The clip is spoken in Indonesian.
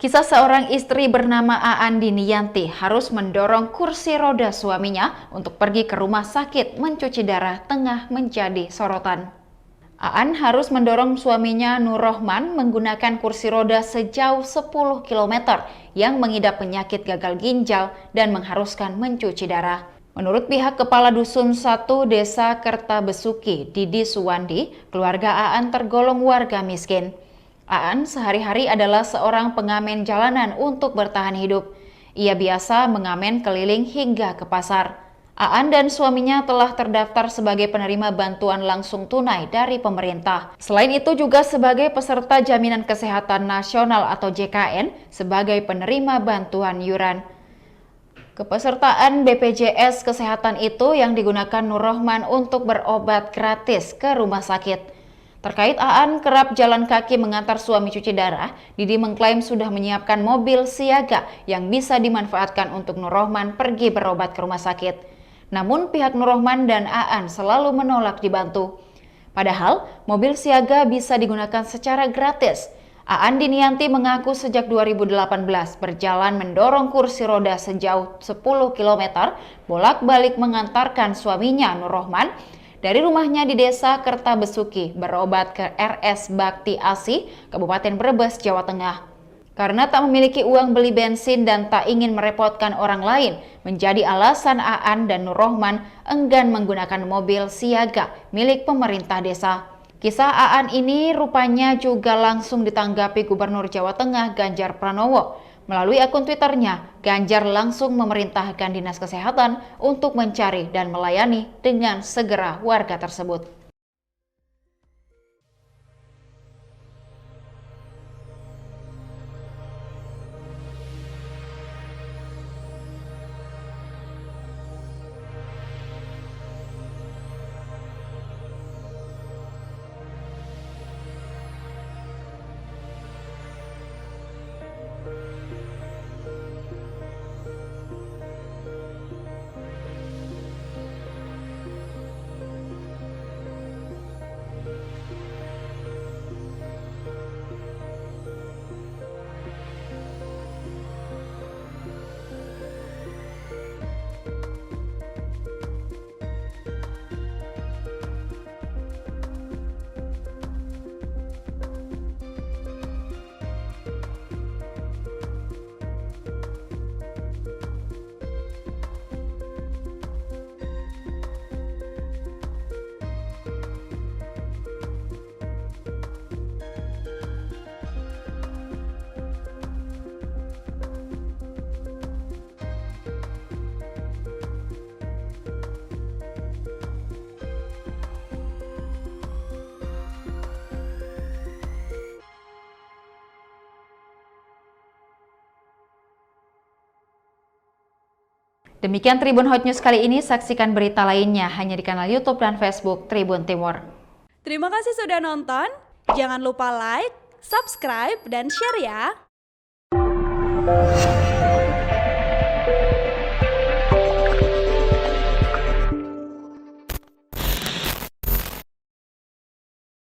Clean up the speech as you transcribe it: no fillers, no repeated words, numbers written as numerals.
Kisah seorang istri bernama Aan Diniyanti harus mendorong kursi roda suaminya untuk pergi ke rumah sakit mencuci darah tengah menjadi sorotan. Aan harus mendorong suaminya Nur Rohman menggunakan kursi roda sejauh 10 km yang mengidap penyakit gagal ginjal dan mengharuskan mencuci darah. Menurut pihak Kepala Dusun 1 Desa Kertabesuki, Didi Suwandi, keluarga Aan tergolong warga miskin. Aan sehari-hari adalah seorang pengamen jalanan untuk bertahan hidup. Ia biasa mengamen keliling hingga ke pasar. Aan dan suaminya telah terdaftar sebagai penerima bantuan langsung tunai dari pemerintah. Selain itu juga sebagai peserta Jaminan Kesehatan Nasional atau JKN sebagai penerima bantuan yuran. Kepesertaan BPJS Kesehatan itu yang digunakan Nur Rohman untuk berobat gratis ke rumah sakit. Terkait Aan kerap jalan kaki mengantar suami cuci darah, Didi mengklaim sudah menyiapkan mobil siaga yang bisa dimanfaatkan untuk Nur Rohman pergi berobat ke rumah sakit. Namun pihak Nur Rohman dan Aan selalu menolak dibantu. Padahal mobil siaga bisa digunakan secara gratis. Aan Diniyanti mengaku sejak 2018 berjalan mendorong kursi roda sejauh 10 km bolak-balik mengantarkan suaminya Nur Rohman dari rumahnya di Desa Kertabesuki berobat ke RS Bakti Asi, Kabupaten Brebes, Jawa Tengah. Karena tak memiliki uang beli bensin dan tak ingin merepotkan orang lain, menjadi alasan Aan dan Nur Rohman enggan menggunakan mobil siaga milik pemerintah desa. Kisah Aan ini rupanya juga langsung ditanggapi Gubernur Jawa Tengah Ganjar Pranowo. Melalui akun Twitternya, Ganjar langsung memerintahkan Dinas Kesehatan untuk mencari dan melayani dengan segera warga tersebut. Demikian Tribun Hot News kali ini, saksikan berita lainnya hanya di kanal YouTube dan Facebook Tribun Timur. Terima kasih sudah nonton, jangan lupa like, subscribe, dan share ya!